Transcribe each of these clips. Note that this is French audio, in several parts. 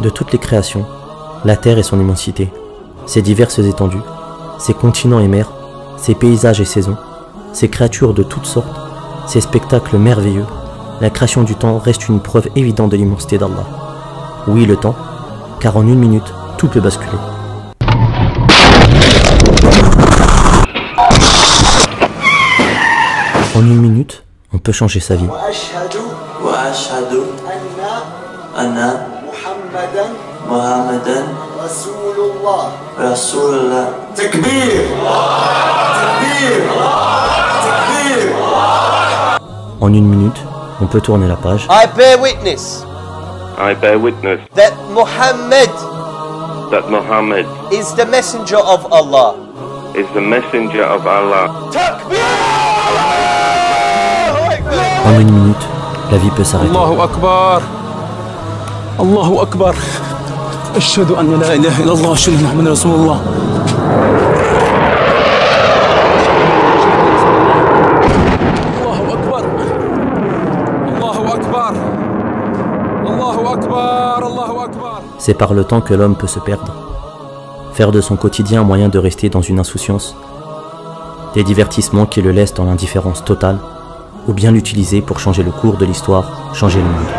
De toutes les créations, la terre et son immensité, ses diverses étendues, ses continents et mers, ses paysages et saisons, ses créatures de toutes sortes, ses spectacles merveilleux, la création du temps reste une preuve évidente de l'immensité d'Allah. Oui, le temps, car en une minute, tout peut basculer. En une minute, on peut changer sa vie. En une minute, on peut tourner la page. I bear witness that Muhammad is the messenger of Allah. En une minute, la vie peut s'arrêter. Allahu Akbar. Allahu Akbar. Ashhadu an la ilaha illallah wa ashhadu anna Muhammadan Rasulullah. Allahu Akbar. Allahu Akbar. Allahu Akbar. Allahu Akbar. C'est par le temps que l'homme peut se perdre. Faire de son quotidien un moyen de rester dans une insouciance. Des divertissements qui le laissent dans l'indifférence totale, ou bien l'utiliser pour changer le cours de l'histoire, changer le monde.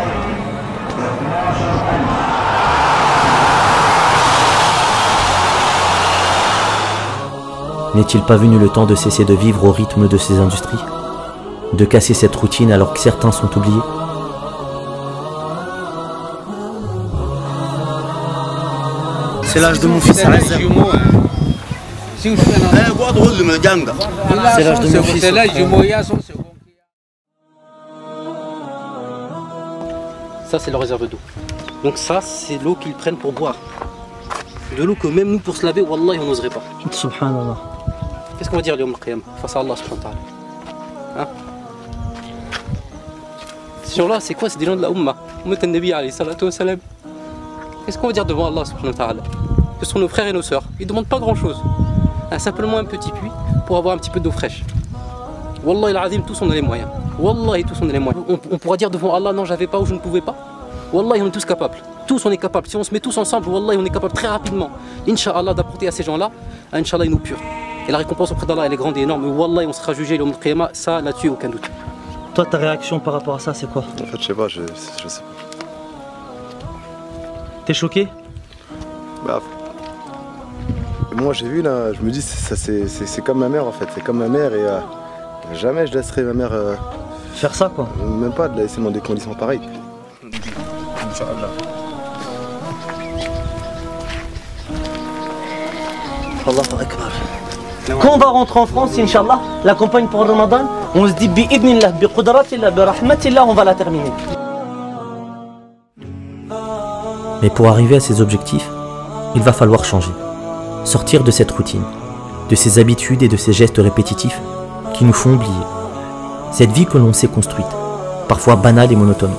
N'est-il pas venu le temps de cesser de vivre au rythme de ces industries? De casser cette routine alors que certains sont oubliés? C'est l'âge de mon fils. C'est l'âge de mon fils. Ça, c'est leur réserve d'eau. Donc ça, c'est l'eau qu'ils prennent pour boire. De l'eau que même nous, pour se laver, wallah, on n'oserait pas. Subhanallah. Qu'est-ce qu'on va dire, Yawm al-Qiyam, face à Allah subhanahu wa ta'ala, hein? Ces gens-là, c'est quoi? C'est des gens de la Ummah. Ummat al-Nabi alayhi salatu wa salam. Qu'est-ce qu'on va dire devant Allah subhanahu wa ta'ala? Ce sont nos frères et nos sœurs. Ils ne demandent pas grand-chose. Simplement un petit puits pour avoir un petit peu d'eau fraîche. Wallah il-Azim, tous on a les moyens. Wallah, tous on a les moyens. On pourra dire devant Allah, non, j'avais pas ou je ne pouvais pas. Wallah, on est tous capables. Tous on est capables. Si on se met tous ensemble, Wallah, on est capables très rapidement, Inch'Allah, d'apporter à ces gens-là, Inch'Allah, ils nous purent. Et la récompense auprès d'Allah, elle est grande et énorme. Wallah, on sera jugé le Qiyamah, ça, là-dessus, aucun doute. Toi, ta réaction par rapport à ça, c'est quoi? En fait, je sais pas, je sais pas. T'es choqué? Bah, moi, j'ai vu là, je me dis, c'est comme ma mère en fait. C'est comme ma mère et jamais je laisserai ma mère faire ça quoi. Même pas de la laisser dans des conditions pareilles. Allahu Akbar. Quand on va rentrer en France, Inch'Allah, la campagne pour Ramadan, on se dit bi'idnillah, bi'qudratillah, birahmatillah, on va la terminer. Mais pour arriver à ces objectifs, il va falloir changer. Sortir de cette routine, de ces habitudes et de ces gestes répétitifs qui nous font oublier. Cette vie que l'on s'est construite, parfois banale et monotone,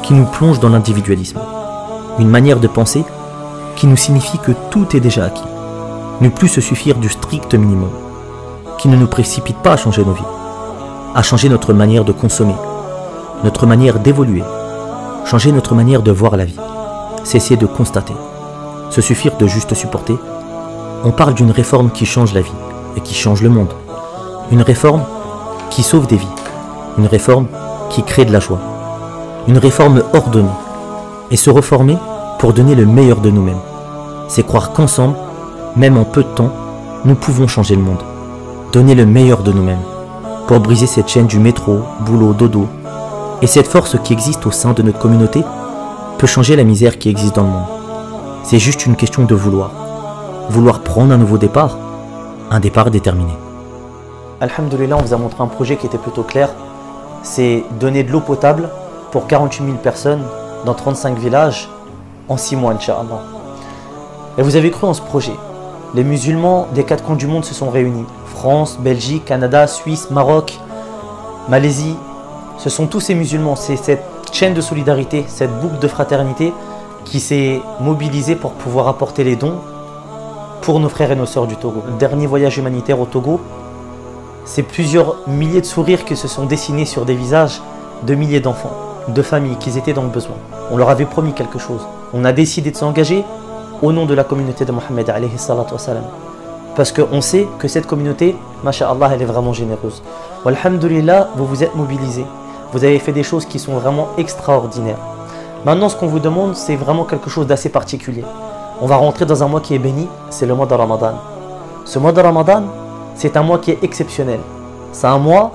qui nous plonge dans l'individualisme. Une manière de penser qui nous signifie que tout est déjà acquis. Ne plus se suffire du strict minimum, qui ne nous précipite pas à changer nos vies, à changer notre manière de consommer, notre manière d'évoluer, changer notre manière de voir la vie, cesser de constater, se suffire de juste supporter. On parle d'une réforme qui change la vie et qui change le monde. Une réforme qui sauve des vies. Une réforme qui crée de la joie. Une réforme ordonnée. Et se reformer pour donner le meilleur de nous-mêmes. C'est croire qu'ensemble, même en peu de temps, nous pouvons changer le monde. Donner le meilleur de nous-mêmes. Pour briser cette chaîne du métro, boulot, dodo. Et cette force qui existe au sein de notre communauté peut changer la misère qui existe dans le monde. C'est juste une question de vouloir. Vouloir prendre un nouveau départ, un départ déterminé. Alhamdoulilah, on vous a montré un projet qui était plutôt clair. C'est donner de l'eau potable pour 48 000 personnes dans 35 villages en 6 mois, Inch'Allah. Et vous avez cru en ce projet. Les musulmans des 4 coins du monde se sont réunis. France, Belgique, Canada, Suisse, Maroc, Malaisie. Ce sont tous ces musulmans. C'est cette chaîne de solidarité, cette boucle de fraternité qui s'est mobilisée pour pouvoir apporter les dons pour nos frères et nos sœurs du Togo. Le dernier voyage humanitaire au Togo, c'est plusieurs milliers de sourires qui se sont dessinés sur des visages de milliers d'enfants, de familles qui étaient dans le besoin. On leur avait promis quelque chose. On a décidé de s'engager au nom de la communauté de Mohammed alayhi salatu wassalam. Parce qu'on sait que cette communauté, masha'Allah, elle est vraiment généreuse. Walhamdulillah, vous vous êtes mobilisés. Vous avez fait des choses qui sont vraiment extraordinaires. Maintenant, ce qu'on vous demande, c'est vraiment quelque chose d'assez particulier. On va rentrer dans un mois qui est béni, c'est le mois de Ramadan. Ce mois de Ramadan, c'est un mois qui est exceptionnel. C'est un mois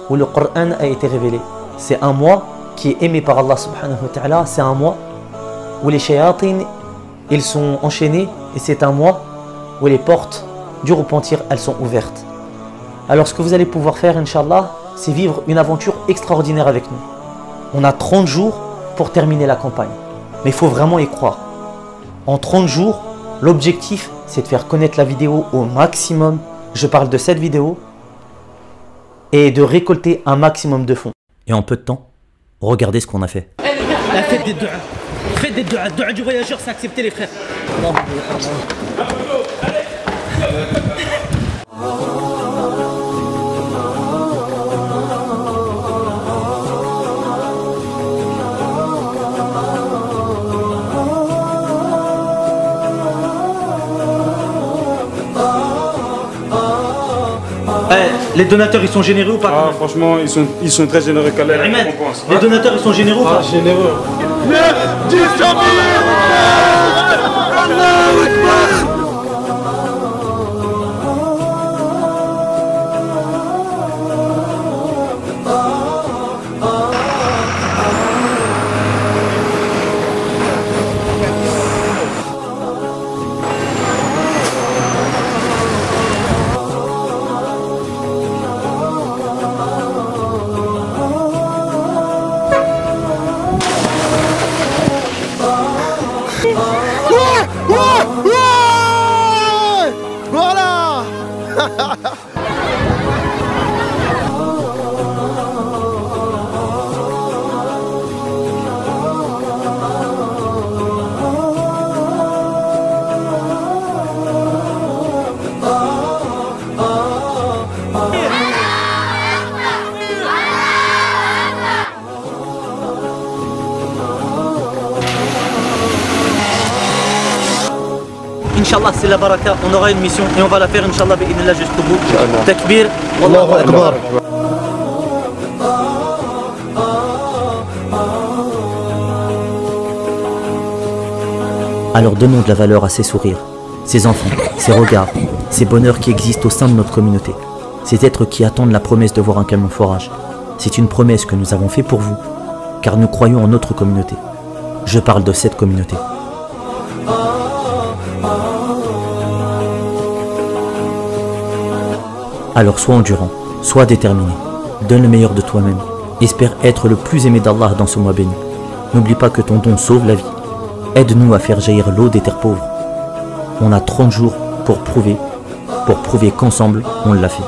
où le Coran a été révélé. C'est un mois qui est aimé par Allah subhanahu wa ta'ala. C'est un mois où les shayatines, ils sont enchaînés. Et c'est un mois où les portes du repentir, elles sont ouvertes. Alors ce que vous allez pouvoir faire, Inch'Allah, c'est vivre une aventure extraordinaire avec nous. On a 30 jours pour terminer la campagne. Mais il faut vraiment y croire. En 30 jours, l'objectif, c'est de faire connaître la vidéo au maximum. Je parle de cette vidéo. Et de récolter un maximum de fonds. Et en peu de temps, regardez ce qu'on a fait. Faites des du'a. Faites des du'a. Du'a du voyageur, c'est accepté les frères. Les donateurs, ils sont généreux ou pas? Ah, franchement, ils sont très généreux quand même. Les donateurs, ils sont généreux ou pas? Généreux. Voilà. Inch'Allah, c'est la baraka, on aura une mission et on va la faire, Inch'Allah, bi'idhnillah jusqu'au bout. Takbir, Allahu Akbar. Alors donnons de la valeur à ces sourires, ces enfants, ces regards, ces bonheurs qui existent au sein de notre communauté, ces êtres qui attendent la promesse de voir un camion forage. C'est une promesse que nous avons faite pour vous, car nous croyons en notre communauté. Je parle de cette communauté. Alors sois endurant, sois déterminé, donne le meilleur de toi-même, espère être le plus aimé d'Allah dans ce mois béni. N'oublie pas que ton don sauve la vie. Aide-nous à faire jaillir l'eau des terres pauvres. On a 30 jours pour prouver qu'ensemble on l'a fait.